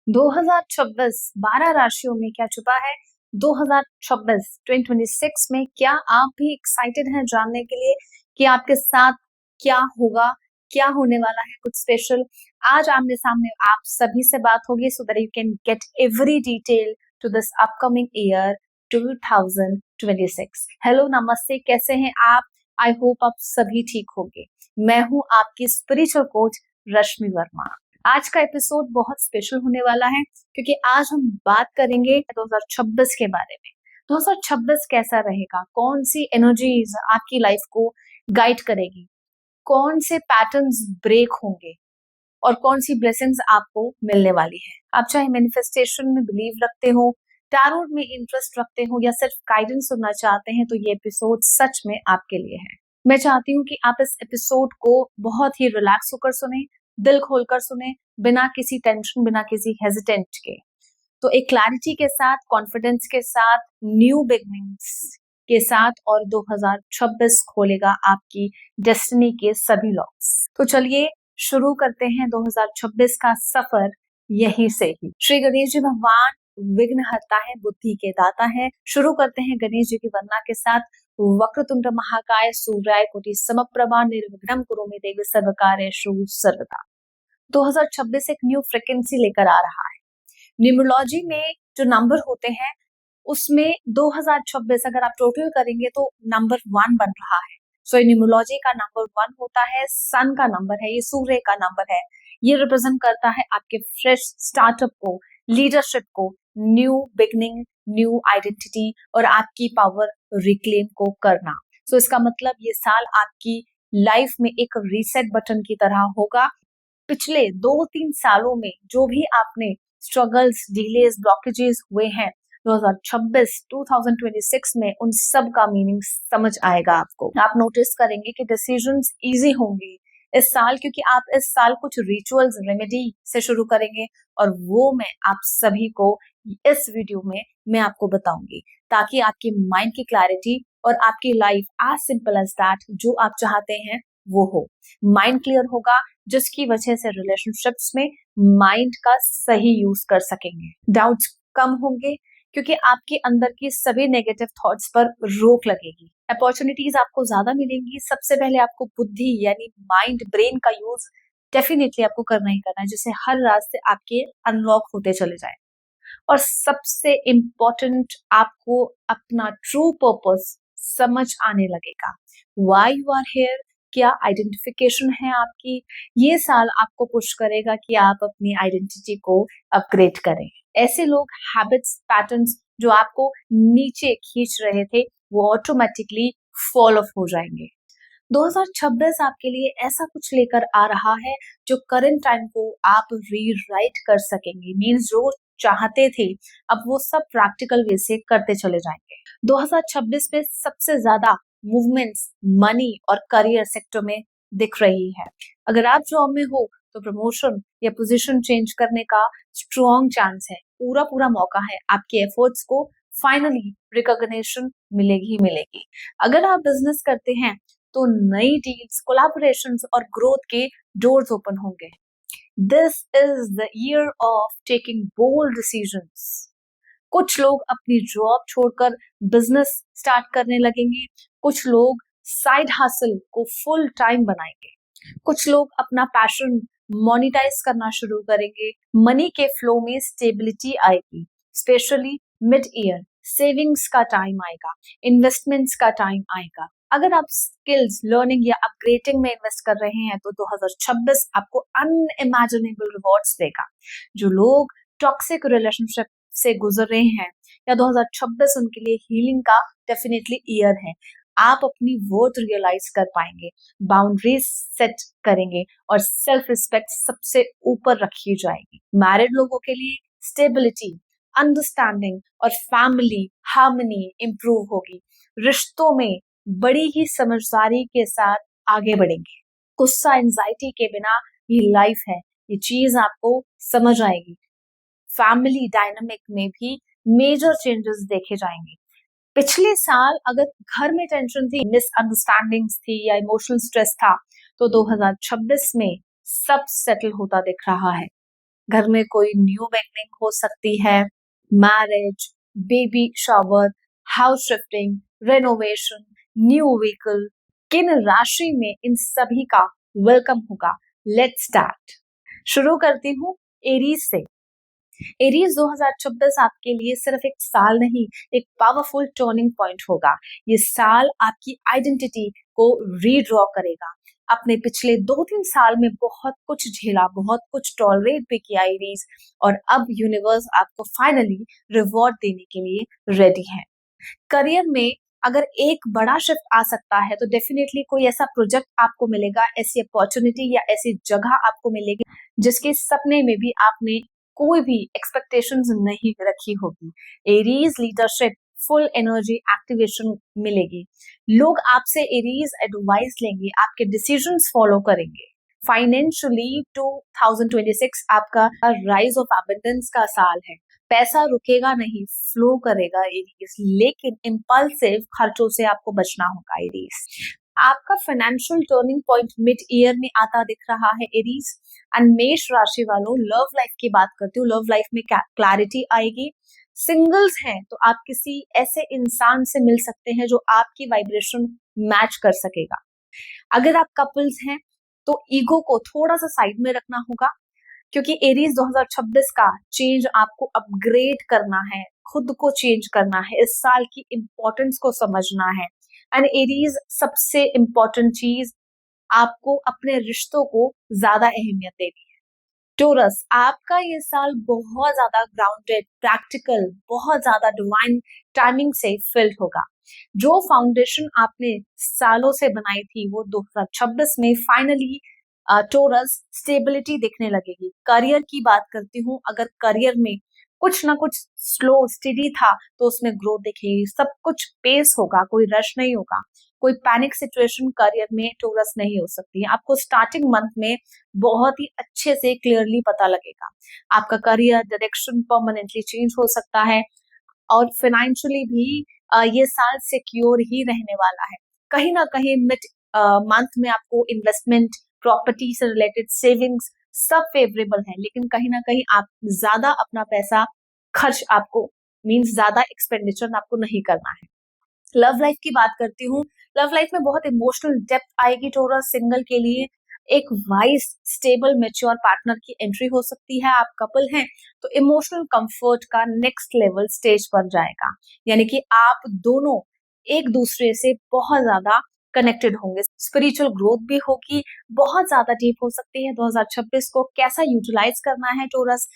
2026 12 राशियों में क्या छुपा है? 2026 2026 में क्या आप भी एक्साइटेड हैं जानने के लिए कि आपके साथ क्या होगा, क्या होने वाला है कुछ स्पेशल? आज आमने सामने आप सभी से बात होगी so that you can get every detail to this upcoming year 2026। Hello नमस्ते, कैसे हैं आप? आई होप आप सभी ठीक होंगे। मैं हूं आपकी स्पिरिचुअल कोच रश्मि वर्मा। आज का एपिसोड बहुत स्पेशल होने वाला है क्योंकि आज हम बात करेंगे 2026 के बारे में। 2026 कैसा रहेगा, कौन सी एनर्जीज आपकी लाइफ को गाइड करेगी, कौन से पैटर्न्स ब्रेक होंगे और कौन सी ब्लेसिंग्स आपको मिलने वाली है। आप चाहे मैनिफेस्टेशन में बिलीव रखते हो, टैरोट में इंटरेस्ट रखते हो या सिर्फ गाइडेंस सुनना चाहते हैं, तो ये एपिसोड सच में आपके लिए है। मैं चाहती हूँ कि आप इस एपिसोड को बहुत ही रिलैक्स होकर सुने, दिल खोलकर सुने, बिना किसी टेंशन, बिना किसी हेजिटेंट के। तो एक क्लैरिटी के साथ, कॉन्फिडेंस के साथ, न्यू बिगनिंग्स के साथ, और 2026 खोलेगा आपकी डेस्टिनी के सभी लॉक्स। तो चलिए शुरू करते हैं 2026 का सफर यहीं से ही। श्री गणेश जी भगवान विघ्नहर्ता है, बुद्धि के दाता है। शुरू करते हैं गणेश जी की वंदना के साथ। वक्रतुंड महाकाय सूर्याय कोटि समप्रभा निर्विघ्नं कुरु देवी सर्वकार्येषु सर्वदा। 2026 एक न्यू फ्रीक्वेंसी लेकर आ रहा है। न्यूमरोलॉजी में जो नंबर होते हैं उसमें 2026 अगर आप टोटल करेंगे तो नंबर 1 बन रहा है। सो न्यूमरोलॉजी का नंबर 1 होता है, सन का नंबर है, ये सूर्य का नंबर है। ये रिप्रेजेंट करता है आपके फ्रेश स्टार्टअप को, लीडरशिप को, न्यू बिगनिंग, न्यू आइडेंटिटी और आपकी पावर रिक्लेम को करना। सो इसका मतलब ये साल आपकी लाइफ में एक रीसेट बटन की तरह होगा। पिछले 2-3 सालों में जो भी आपने स्ट्रगल्स, डिलेज, ब्लॉकेजेस हुए हैं, 2026 में उन सब का मीनिंग समझ आएगा आपको। आप नोटिस करेंगे कि डिसीजंस इजी होंगे इस साल, क्योंकि आप इस साल कुछ रिचुअल्स, रेमेडी से शुरू करेंगे और वो मैं आप सभी को इस वीडियो में मैं आपको बताऊंगी, ताकि आपकी माइंड की क्लैरिटी और आपकी life as simple as that जो आप चाहते हैं वो हो। माइंड क्लियर होगा, जिसकी वजह से रिलेशनशिप्स में माइंड का सही यूज कर सकेंगे। डाउट्स कम होंगे क्योंकि आपके अंदर की सभी नेगेटिव थॉट्स पर रोक लगेगी। अपॉर्चुनिटीज आपको ज्यादा मिलेंगी। सबसे पहले आपको बुद्धि यानी माइंड, ब्रेन का यूज डेफिनेटली आपको करना ही करना है, जिससे हर रास्ते आपके अनलॉक होते चले जाए। और सबसे इम्पोर्टेंट, आपको अपना ट्रू पर्पस समझ आने लगेगा। व्हाई यू आर हियर, क्या आइडेंटिफिकेशन है आपकी। ये साल आपको पुश करेगा कि आप अपनी आइडेंटिटी को अपग्रेड करें। ऐसे लोग, हैबिट्स, पैटर्न्स जो आपको नीचे खींच रहे थे वो ऑटोमेटिकली फॉल ऑफ हो जाएंगे। 2026 आपके लिए ऐसा कुछ लेकर आ रहा है जो करंट टाइम को आप रीराइट कर सकेंगे। मीन्स जो चाहते थे अब वो सब प्रैक्टिकल वे से करते चले जाएंगे। 2026 में सबसे ज्यादा मूवमेंट्स मनी और करियर सेक्टर में दिख रही है। अगर आप जॉब में हो तो प्रमोशन या पोजीशन चेंज करने का स्ट्रॉन्ग चांस है। पूरा पूरा मौका है, आपके एफर्ट्स को फाइनली रिकॉग्निशन मिलेगी ही मिलेगी। अगर आप बिजनेस करते हैं तो नई डील्स, कोलैबोरेशंस और ग्रोथ के डोर्स ओपन होंगे। This is the year of taking bold decisions. कुछ लोग अपनी जॉब छोड़कर बिजनेस स्टार्ट करने लगेंगे, कुछ लोग साइड हसल को फुल टाइम बनाएंगे, कुछ लोग अपना पैशन मोनेटाइज करना शुरू करेंगे। मनी के फ्लो में स्टेबिलिटी आएगी, स्पेशली मिड ईयर सेविंग्स का टाइम आएगा, इन्वेस्टमेंट्स का टाइम आएगा। अगर आप स्किल्स, लर्निंग या अपग्रेडिंग में इन्वेस्ट कर रहे हैं तो 2026 आपको अनइमेजिनेबल रिवॉर्ड्स देगा। जो लोग टॉक्सिक रिलेशनशिप से गुजर रहे हैं या 2026 उनके लिए हीलिंग का डेफिनेटली ईयर है। आप अपनी वर्थ रियलाइज कर पाएंगे, बाउंड्रीज सेट करेंगे और सेल्फ रिस्पेक्ट सबसे ऊपर रखी जाएगी। मैरिड लोगों के लिए स्टेबिलिटी, अंडरस्टैंडिंग और फैमिली हार्मनी इंप्रूव होगी। रिश्तों में बड़ी ही समझदारी के साथ आगे बढ़ेंगे। गुस्सा, एंजाइटी के बिना ये लाइफ है, ये चीज आपको समझ आएगी। फैमिली डायनामिक में भी मेजर चेंजेस देखे जाएंगे। पिछले साल अगर घर में टेंशन थी, मिसअंडरस्टैंडिंग्स थी या इमोशनल स्ट्रेस था, तो 2026 में सब सेटल होता दिख रहा है। घर में कोई न्यू बिगनिंग हो सकती है, marriage, baby shower, house shifting, renovation, new vehicle. किन राशि में इन सभी का वेलकम होगा? Let's start. शुरू करती हूँ एरीज से। एरीज 2026 आपके लिए सिर्फ एक साल नहीं, एक पावरफुल टर्निंग पॉइंट होगा। ये साल आपकी आइडेंटिटी को रीड्रॉ करेगा। अपने पिछले 2-3 साल में बहुत कुछ झेला, बहुत कुछ टॉलरेट भी किया एरीज, और अब यूनिवर्स आपको फाइनली रिवॉर्ड देने के लिए रेडी है। करियर में अगर एक बड़ा शिफ्ट आ सकता है तो डेफिनेटली कोई ऐसा प्रोजेक्ट आपको मिलेगा, ऐसी अपॉर्चुनिटी या ऐसी जगह आपको मिलेगी जिसके सपने में भी आपने कोई भी एक्सपेक्टेशंस नहीं रखी होगी। Aries leadership, full energy activation मिलेगी। लोग आपसे एरीज एडवाइस लेंगे, आपके डिसीजंस फॉलो करेंगे। फाइनेंशियली 2026 आपका राइज ऑफ एबंडेंस का साल है। पैसा रुकेगा नहीं, फ्लो करेगा एरीज, लेकिन इम्पल्सिव खर्चों से आपको बचना होगा एरीज। आपका financial turning point mid year में आता दिख रहा है एरीज। एंड मेष राशि वालों, लव लाइफ की बात करती हूँ, लव लाइफ में क्लैरिटी आएगी। सिंगल्स हैं तो आप किसी ऐसे इंसान से मिल सकते हैं जो आपकी वाइब्रेशन मैच कर सकेगा। अगर आप कपल्स हैं तो ईगो को थोड़ा सा साइड में रखना होगा, क्योंकि एरीज 2026 का चेंज आपको अपग्रेड करना है, खुद को चेंज करना है, इस साल की इंपॉर्टेंस को समझना है। एंड एरीज सबसे इंपॉर्टेंट चीज, आपको अपने रिश्तों को ज्यादा अहमियत देनी है। टोरस, आपका ये साल बहुत ज्यादा ग्राउंडेड, प्रैक्टिकल, बहुत ज्यादा डिवाइन टाइमिंग से फिल्ड होगा। जो फाउंडेशन आपने सालों से बनाई थी वो 2026 में फाइनली टोरस स्टेबिलिटी दिखने लगेगी। करियर की बात करती हूँ, अगर करियर में कुछ ना कुछ स्लो स्टेडी था तो उसमें ग्रोथ दिखेगी। सब कुछ पेस होगा, कोई रश नहीं होगा। कोई पैनिक सिचुएशन करियर में टोरस नहीं हो सकती है। आपको स्टार्टिंग मंथ में बहुत ही अच्छे से क्लियरली पता लगेगा। आपका करियर डायरेक्शन परमानेंटली चेंज हो सकता है, और फाइनेंशियली भी ये साल सिक्योर ही रहने वाला है। कहीं ना कहीं मिड मंथ में आपको इन्वेस्टमेंट, प्रॉपर्टी से रिलेटेड सेविंग्स सब फेवरेबल है, लेकिन कहीं ना कहीं आप ज्यादा अपना पैसा खर्च, आपको मींस ज्यादा एक्सपेंडिचर आपको नहीं करना है। लव लाइफ की बात करती हूँ, लव लाइफ में बहुत इमोशनल डेप्थ आएगी टोरस। सिंगल के लिए एक वाइज, स्टेबल, मेच्योर पार्टनर की एंट्री हो सकती है। आप कपल हैं तो इमोशनल कंफर्ट का नेक्स्ट लेवल स्टेज पर जाएगा, यानी कि आप दोनों एक दूसरे से बहुत ज्यादा कनेक्टेड होंगे। स्पिरिचुअल ग्रोथ भी होगी, बहुत ज्यादा डीप हो सकती है। 2026 को कैसा यूटिलाइज करना है टोरस,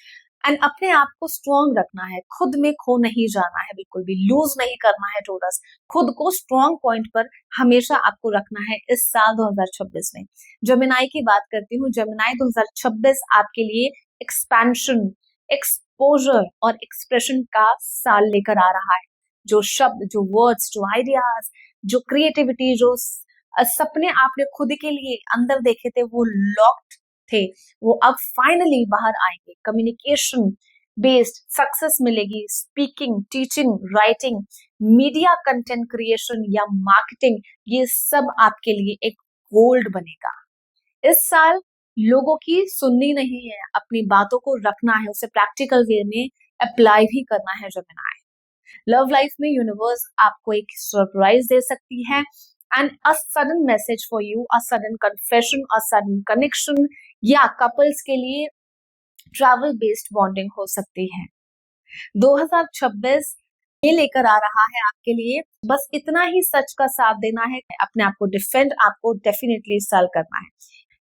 एंड अपने आप को स्ट्रॉन्ग रखना है, खुद में खो नहीं जाना है, बिल्कुल भी लूज नहीं करना है टोरस। खुद को स्ट्रॉन्ग पॉइंट पर हमेशा आपको रखना है इस साल 2026 में। जेमिनी की बात करती हूँ, जेमिनी 2026 आपके लिए एक्सपेंशन, एक्सपोजर और एक्सप्रेशन का साल लेकर आ रहा है। जो शब्द, जो वर्ड्स, जो आइडियाज, जो क्रिएटिविटी, जो सपने आपने खुद के लिए अंदर देखे थे वो लॉक्ड थे, वो अब फाइनली बाहर आएंगे। कम्युनिकेशन बेस्ड सक्सेस मिलेगी। Speaking, teaching, writing, media content creation या मार्केटिंग, ये सब आपके लिए एक गोल्ड बनेगा। इस साल लोगों की सुननी नहीं है, अपनी बातों को रखना है, उसे प्रैक्टिकल वे में अप्लाई भी करना है। जेमिनी, लव लाइफ में यूनिवर्स आपको एक सरप्राइज दे सकती है, and a sudden message for you, a sudden confession, a sudden connection, या कपल्स के लिए ट्रैवल बेस्ड बॉन्डिंग हो सकती है। 2026 ये लेकर आ रहा है आपके लिए, बस इतना ही सच का साथ देना है, अपने आप को डिफेंड आपको डेफिनेटली इस साल करना है।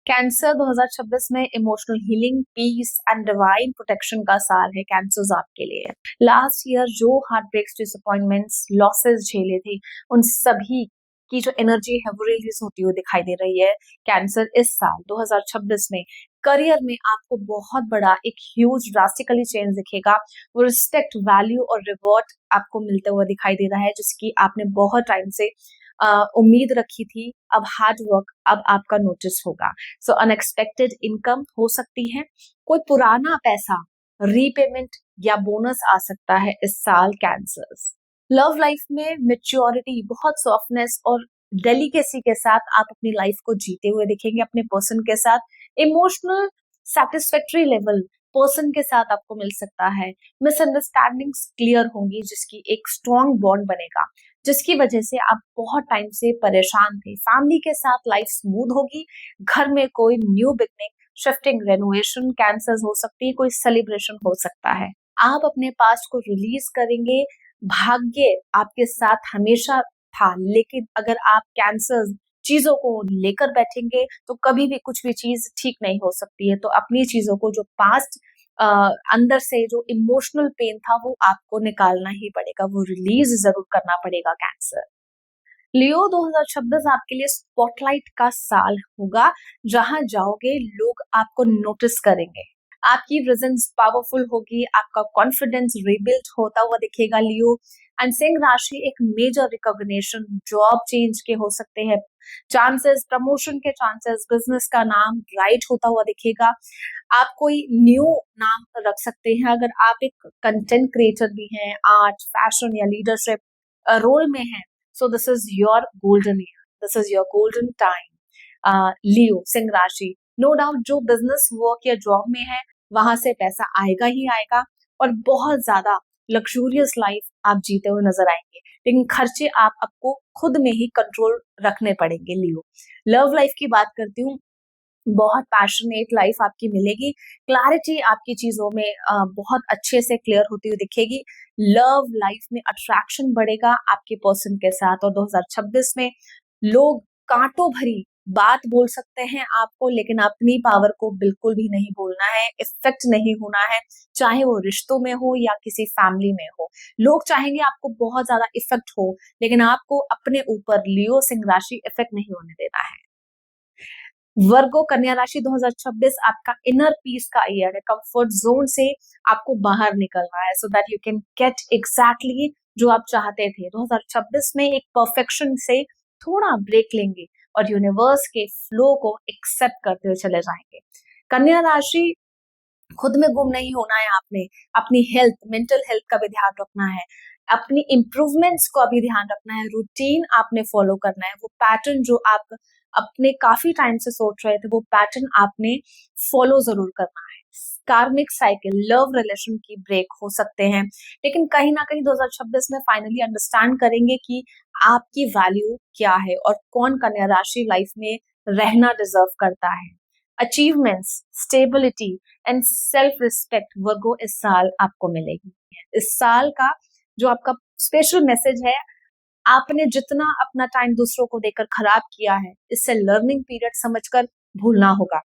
कैंसर, 2026 में emotional healing, peace and divine protection का साल है कैंसर्स आपके लिए। लास्ट ईयर जो हार्ट ब्रेक्स, डिसअपॉइंटमेंट्स, लॉसेस झेले थे, उन सभी की जो एनर्जी है वो रिलीज होती हुई दिखाई दे रही है। कैंसर, इस साल 2026 में करियर में आपको बहुत बड़ा एक ह्यूज ड्रास्टिकली चेंज दिखेगा। वो रिस्पेक्ट, वैल्यू और रिवॉर्ड आपको मिलते हुए दिखाई दे रहा है, जिसकी आपने बहुत टाइम से उम्मीद रखी थी। अब हार्ड वर्क अब आपका नोटिस होगा। सो अनएक्सपेक्टेड इनकम हो सकती है, कोई पुराना पैसा, रीपेमेंट या बोनस आ सकता है इस साल कैंसर्स। लव लाइफ में मेच्योरिटी, बहुत सॉफ्टनेस और डेलिकेसी के साथ आप अपनी लाइफ को जीते हुए दिखेंगे अपने पर्सन के साथ। इमोशनल सेटिस्फैक्टरी लेवल, पर्सन के साथ आपको मिल सकता है, मिसअंडरस्टैंडिंग्स क्लियर होंगी, जिसकी एक स्ट्रॉन्ग बॉन्ड बनेगा, जिसकी वजह से आप बहुत टाइम से परेशान थे। फैमिली के साथ लाइफ स्मूथ होगी, घर में कोई new beginning, shifting, renovation, cancer हो सकती है, कोई सेलिब्रेशन हो सकता है। आप अपने पास्ट को रिलीज करेंगे। भाग्य आपके साथ हमेशा था, लेकिन अगर आप कैंसर चीजों को लेकर बैठेंगे तो कभी भी कुछ भी चीज ठीक नहीं हो सकती है। तो अपनी चीजों को, जो पास्ट अंदर से जो इमोशनल पेन था, वो आपको निकालना ही पड़ेगा, वो रिलीज जरूर करना पड़ेगा कैंसर। लियो 2026 आपके लिए स्पॉटलाइट का साल होगा। जहां जाओगे लोग आपको नोटिस करेंगे, आपकी प्रेजेंस पावरफुल होगी, आपका कॉन्फिडेंस रिबिल्ड होता हुआ दिखेगा लियो। एंड सिंह राशि, एक मेजर रिकॉग्निशन, जॉब चेंज के हो सकते हैं चांसेस, प्रमोशन के चांसेस, बिजनेस का नाम राइट होता हुआ दिखेगा। आप कोई न्यू नाम रख सकते हैं अगर आप एक कंटेंट क्रिएटर भी हैं, आर्ट, फैशन या लीडरशिप रोल में हैं। So this is your golden year, this is your golden time. Leo सिंह राशि, नो डाउट जो बिजनेस वर्क या जॉब में है वहां से पैसा आएगा ही आएगा, और बहुत ज्यादा लग्जूरियस लाइफ आप जीते हुए नजर आएंगे, लेकिन खर्चे आप आपको खुद में ही कंट्रोल रखने पड़ेंगे लियो। लव लाइफ की बात करती हूँ, बहुत पैशनेट लाइफ आपकी मिलेगी, क्लैरिटी आपकी चीजों में बहुत अच्छे से क्लियर होती हुई दिखेगी। लव लाइफ में अट्रैक्शन बढ़ेगा आपके पर्सन के साथ, और 2026 में लोग कांटों भरी बात बोल सकते हैं आपको, लेकिन अपनी पावर को बिल्कुल भी नहीं बोलना है, इफेक्ट नहीं होना है, चाहे वो रिश्तों में हो या किसी फैमिली में हो। लोग चाहेंगे आपको बहुत ज्यादा इफेक्ट हो, लेकिन आपको अपने ऊपर लियो सिंह राशि इफेक्ट नहीं होने देना है। वर्गो कन्या राशि, 2026 आपका इनर पीस का ईयर है, कंफर्ट जोन से आपको बाहर निकलना है, सो that you can gate exactly जो आप चाहते थे। 2026 में एक परफेक्शन से थोड़ा ब्रेक लेंगे और यूनिवर्स के फ्लो को एक्सेप्ट करते हुए चले जाएंगे। कन्या राशि, खुद में गुम नहीं होना है आपने, अपनी हेल्थ, मेंटल हेल्थ का भी ध्यान रखना है, अपनी इंप्रूवमेंट्स को भी ध्यान रखना है, रूटीन आपने फॉलो करना है, वो पैटर्न जो आप अपने काफी टाइम से सोच रहे थे वो पैटर्न आपने फॉलो जरूर करना है। कार्मिक साइकिल, लव रिलेशन की ब्रेक हो सकते हैं, लेकिन कहीं ना कहीं 2026 में फाइनली अंडरस्टैंड करेंगे कि आपकी वैल्यू क्या है और कौन कन्या राशि लाइफ में रहना डिजर्व करता है। Achievements, stability and self respect Virgo इस साल आपको मिलेगी। इस साल का जो आपका स्पेशल मैसेज है, आपने जितना अपना टाइम दूसरों को देकर खराब किया है, इससे लर्निंग पीरियड समझकर भूलना होगा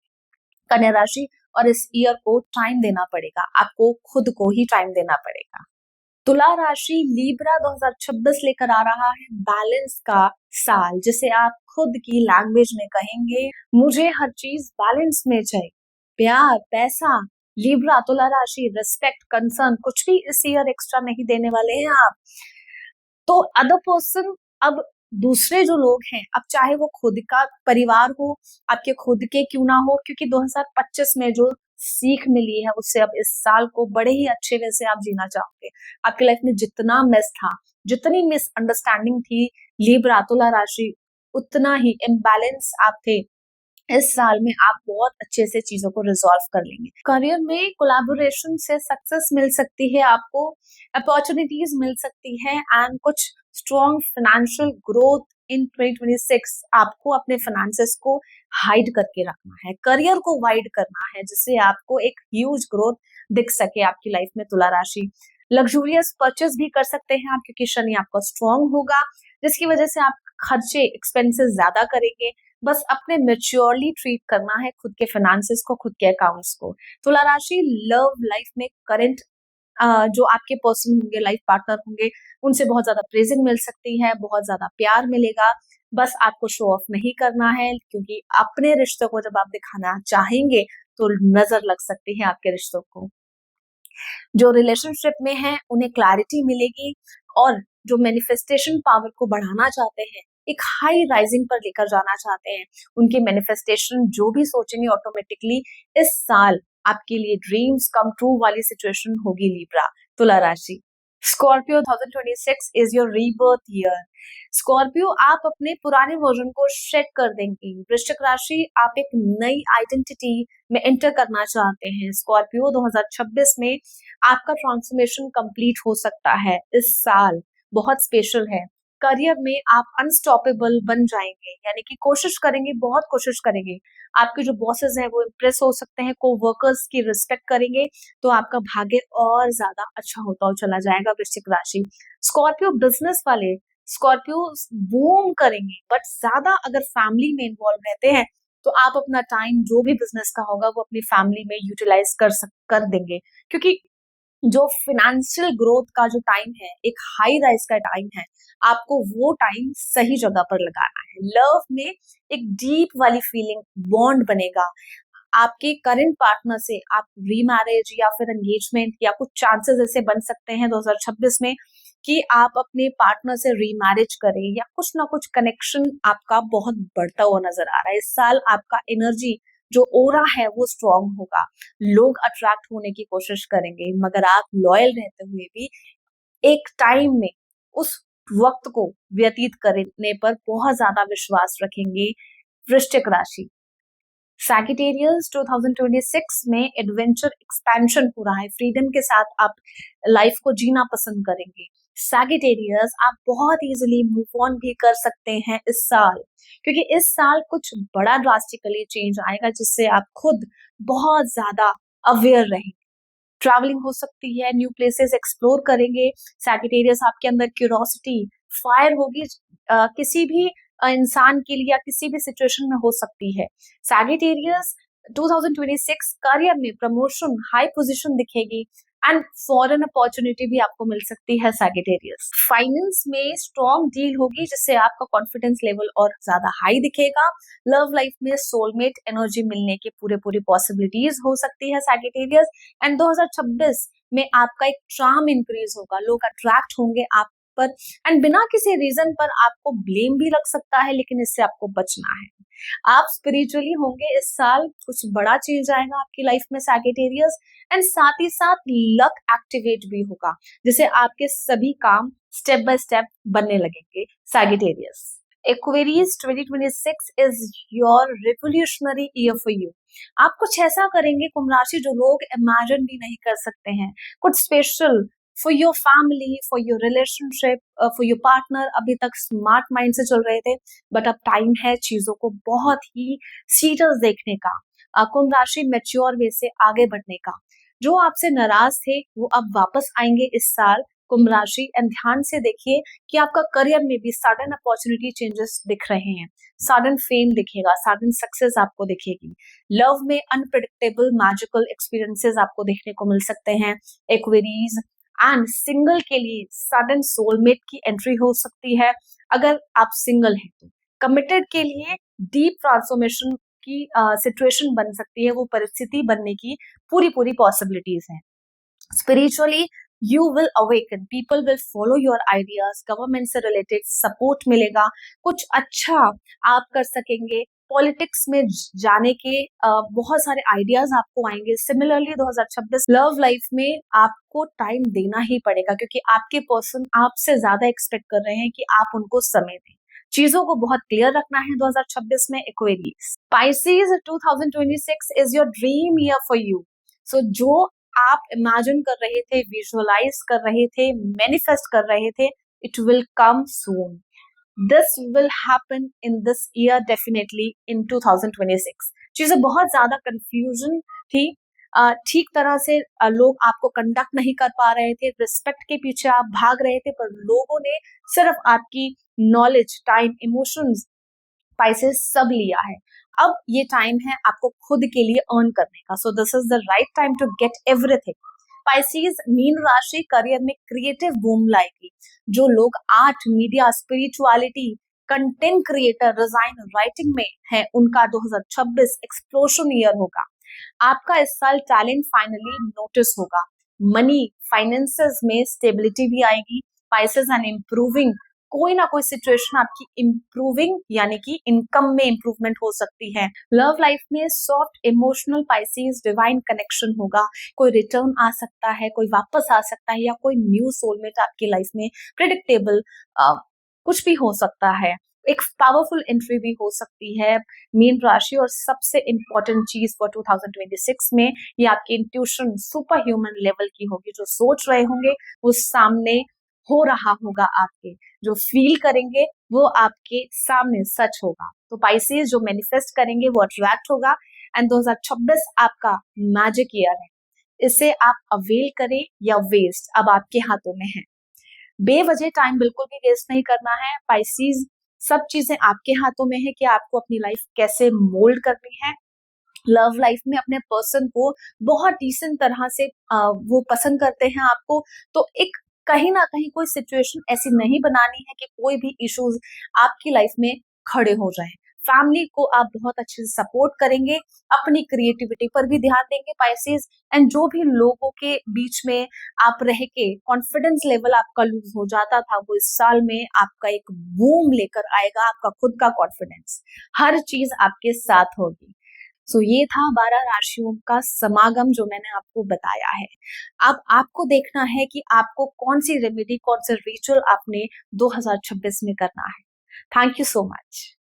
कन्या राशि, और इस ईयर को टाइम देना पड़ेगा, आपको खुद को ही टाइम देना पड़ेगा। तुला राशि, लीब्रा 2026 लेकर आ रहा है बैलेंस का साल, जिसे आप खुद की लैंग्वेज में कहेंगे मुझे हर चीज बैलेंस में चाहिए, प्यार, पैसा। लीब्रा, तुला राशि, रिस्पेक्ट, कंसर्न, कुछ भी इस ईयर एक्स्ट्रा नहीं देने वाले हैं आप। तो अदर पर्सन, अब दूसरे जो लोग हैं, अब चाहे वो खुद का परिवार हो, आपके खुद के क्यों ना हो, क्योंकि 2025 में जो सीख मिली है उससे अब इस साल को बड़े ही अच्छे वे से आप जीना चाहोगे। आपकी लाइफ में जितना मिस था, जितनी मिसअंडरस्टैंडिंग थी, लिब्रा तुला राशि, उतना ही इम्बैलेंस आप थे, इस साल में आप बहुत अच्छे से चीजों को रिजॉल्व कर लेंगे। करियर में कोलैबोरेशन से सक्सेस मिल सकती है आपको, अपॉर्चुनिटीज मिल सकती है, एंड कुछ स्ट्रॉन्ग फाइनेंशियल ग्रोथ इन 2026। आपको अपने फाइनेंसेस को हाइड करके रखना है, करियर को वाइड करना है, जिससे आपको एक ह्यूज ग्रोथ दिख सके आपकी लाइफ में। तुला राशि, लग्जूरियस परचेस भी कर सकते हैं आप, क्योंकि शनि आपका स्ट्रॉन्ग होगा, जिसकी वजह से आप खर्चे, एक्सपेंसेस ज्यादा करेंगे। बस अपने मेच्योरली ट्रीट करना है खुद के फाइनेंसेस को, खुद के अकाउंट्स को। तुला राशि, लव लाइफ में करंट जो आपके पर्सन होंगे, लाइफ पार्टनर होंगे, उनसे बहुत ज्यादा प्रेजिंग मिल सकती है, बहुत ज्यादा प्यार मिलेगा। बस आपको शो ऑफ नहीं करना है, क्योंकि अपने रिश्तों को जब आप दिखाना चाहेंगे तो नजर लग सकती है आपके रिश्तों को। जो रिलेशनशिप में है उन्हें क्लैरिटी मिलेगी, और जो मैनिफेस्टेशन पावर को बढ़ाना चाहते हैं, एक हाई राइजिंग पर लेकर जाना चाहते हैं, उनके मैनिफेस्टेशन जो भी सोचेंगे ऑटोमेटिकली इस साल आपके लिए ड्रीम्स कम ट्रू वाली सिचुएशन होगी। लिब्रा, तुला राशि। Scorpio 2026 is your rebirth year. Scorpio आप अपने पुराने वर्जन को शेड कर देंगे। वृश्चिक राशि आप एक नई आइडेंटिटी में एंटर करना चाहते हैं। स्कॉर्पियो 2026 में आपका ट्रांसफॉर्मेशन कंप्लीट हो सकता है। इस साल बहुत स्पेशल है। करियर में आप अनस्टॉपेबल बन जाएंगे, यानी कि कोशिश करेंगे, बहुत कोशिश करेंगे। आपके जो बॉसेस हैं वो इम्प्रेस हो सकते हैं, को वर्कर्स की रिस्पेक्ट करेंगे, तो आपका भाग्य और ज्यादा अच्छा होता हुआ चला जाएगा। वृश्चिक राशि स्कॉर्पियो बिजनेस वाले स्कॉर्पियो बूम करेंगे, बट ज्यादा अगर फैमिली में इन्वॉल्व रहते हैं तो आप अपना टाइम जो भी बिजनेस का होगा वो अपनी फैमिली में यूटिलाइज कर देंगे, क्योंकि जो फिनेंशियल ग्रोथ का जो टाइम है, एक हाई राइज का टाइम है, आपको वो टाइम सही जगह पर लगाना है। लव में एक डीप वाली फीलिंग बॉन्ड बनेगा। आपके करंट पार्टनर से आप रीमैरिज या फिर एंगेजमेंट या कुछ चांसेस ऐसे बन सकते हैं 2026 में कि आप अपने पार्टनर से रीमैरिज करें, या कुछ ना कुछ कनेक्शन आपका बहुत बढ़ता हुआ नजर आ रहा है। इस साल आपका एनर्जी जो ओरा है वो स्ट्रांग होगा। लोग अट्रैक्ट होने की कोशिश करेंगे, मगर आप लॉयल रहते हुए भी एक टाइम में उस वक्त को व्यतीत करने पर बहुत ज्यादा विश्वास रखेंगे। वृश्चिक राशि सैगिटेरियस 2026 में एडवेंचर एक्सपेंशन हो रहा है। फ्रीडम के साथ आप लाइफ को जीना पसंद करेंगे। सैगिटेरियस आप बहुत इजीली मूव ऑन भी कर सकते हैं इस साल, क्योंकि इस साल कुछ बड़ा ड्रास्टिकली चेंज आएगा जिससे आप खुद बहुत ज्यादा अवेयर रहेंगे। ट्रैवलिंग हो सकती है, न्यू प्लेसेस एक्सप्लोर करेंगे। सैगिटेरियस आपके अंदर क्यूरोसिटी फायर होगी, किसी भी इंसान के लिए या किसी भी सिचुएशन में हो सकती है। सैगिटेरियस 2026 करियर में प्रमोशन, हाई पोजीशन दिखेगी एंड फॉरेन अपॉर्चुनिटी भी आपको मिल सकती है। सैगिटेरियस फाइनेंस में स्ट्रॉन्ग डील होगी जिससे आपका कॉन्फिडेंस लेवल और ज्यादा हाई दिखेगा। लव लाइफ में सोलमेट एनर्जी मिलने की पूरी पॉसिबिलिटीज हो सकती है सैगिटेरियस। एंड 2026 में आपका एक चार्म इंक्रीज होगा, लोग अट्रैक्ट होंगे आप पर, एंड बिना किसी रीजन पर आपको ब्लेम भी लग सकता है, लेकिन इससे आपको बचना है। आप स्पिरिचुअली होंगे इस साल, कुछ बड़ा चेंज आएगा आपकी लाइफ में सैगिटेरियस। एंड साथ ही साथ लक एक्टिवेट भी होगा, जिससे आपके सभी काम स्टेप बाय स्टेप बनने लगेंगे। Sagittarius Aquarius 2026 is your revolutionary year for you. आप कुछ ऐसा करेंगे कुंभ राशि जो लोग इमेजिन भी नहीं कर सकते हैं। कुछ special for your family, for your relationship, for your partner. अभी तक स्मार्ट माइंड से चल रहे थे, बट अब टाइम है चीजों को बहुत ही सीरियस देखने का। कुंभ राशि मैच्योर वे से आगे बढ़ने का। जो आपसे नाराज थे वो अब वापस आएंगे इस साल कुंभ राशि। एंड ध्यान से देखिए कि आपका करियर में भी सडन अपॉर्चुनिटी चेंजेस दिख रहे हैं, सडन फेम दिखेगा, सडन सक्सेस आपको दिखेगी। लव में अनप्रिडिक्टेबल मैजिकल एक्सपीरियंसेस आपको देखने को मिल सकते हैं। एक्वेरीज एंड सिंगल के लिए सडन सोलमेट की एंट्री हो सकती है। अगर आप सिंगल हैं तो कमिटेड के लिए डीप ट्रांसफॉर्मेशन की सिचुएशन बन सकती है, वो परिस्थिति बनने की पूरी पॉसिबिलिटीज हैं। Spiritually you will awaken, people will follow your ideas, government से रिलेटेड सपोर्ट मिलेगा, कुछ अच्छा आप कर सकेंगे। पॉलिटिक्स में जाने के बहुत सारे आइडियाज आपको आएंगे। सिमिलरली 2026 लव लाइफ में आपको टाइम देना ही पड़ेगा, क्योंकि आपके पर्सन आपसे ज्यादा एक्सपेक्ट कर रहे हैं कि आप उनको समय दें। चीजों को बहुत क्लियर रखना है 2026 में। Aquarius species 2026 is your dream year for you. So जो आप इमेजिन कर रहे थे, विजुअलाइज कर रहे थे, मैनिफेस्ट कर रहे थे, it will come soon. This will happen in this year definitely in 2026। चीजें बहुत ज्यादा कंफ्यूजन थी, ठीक तरह से लोग आपको कंडक्ट नहीं कर पा रहे थे, रिस्पेक्ट के पीछे आप भाग रहे थे, पर लोगों ने सिर्फ आपकी नॉलेज, टाइम, इमोशंस, स्पाइसेस सब लिया है। अब ये टाइम है आपको खुद के लिए अर्न करने का। So this is the right time to get everything. Pisces मीन राशि करियर में क्रिएटिव बूम लाएगी। जो लोग art, media, spirituality, content creator, design, writing में है, उनका 2026 एक्सप्लोशन ईयर होगा। आपका इस साल टैलेंट फाइनली नोटिस होगा। मनी, फाइनेंसेस में स्टेबिलिटी भी आएगी। स्पाइसेस एंड इम्प्रूविंग कोई ना कोई सिचुएशन आपकी इम्प्रूविंग यानी कि इनकम में इम्प्रूवमेंट हो सकती है। लव लाइफ में soft emotional Pisces divine connection होगा, कोई रिटर्न आ सकता है, कोई वापस आ सकता है, या कोई न्यू सोलमेट आपकी लाइफ में प्रिडिक्टेबल कुछ भी हो सकता है। एक पावरफुल एंट्री भी हो सकती है मीन राशि। और सबसे इंपॉर्टेंट चीज फॉर 2026 में ये आपकी इंट्यूशन सुपर ह्यूमन लेवल की होगी। जो सोच रहे होंगे वो सामने हो रहा होगा, आपके जो फील करेंगे वो आपके सामने सच होगा। तो पाइसेस जो मैनिफेस्ट करेंगे वो अट्रैक्ट होगा। एंड 2026 आपका मैजिक ईयर है, इसे आप अवेल करें या वेस्ट अब आपके हाथों में है। बेवजह टाइम बिल्कुल भी वेस्ट नहीं करना है पाइसेस। सब चीजें आपके हाथों में है कि आपको अपनी लाइफ कैसे मोल्ड करनी है। लव लाइफ में अपने पर्सन को बहुत डिसेंट तरह से वो पसंद करते हैं आपको, तो एक कहीं ना कहीं कोई सिचुएशन ऐसी नहीं बनानी है कि कोई भी इश्यूज आपकी लाइफ में खड़े हो जाएं। फैमिली को आप बहुत अच्छे से सपोर्ट करेंगे, अपनी क्रिएटिविटी पर भी ध्यान देंगे पाइसेस। एंड जो भी लोगों के बीच में आप रह के कॉन्फिडेंस लेवल आपका लूज हो जाता था, वो इस साल में आपका एक बूम लेकर आएगा, आपका खुद का कॉन्फिडेंस, हर चीज आपके साथ होगी। सो ये था 12 राशियों का समागम जो मैंने आपको बताया है। अब आपको देखना है कि आपको कौन सी रेमेडी, कौन सा रिचुअल आपने 2026 में करना है। Thank you so much.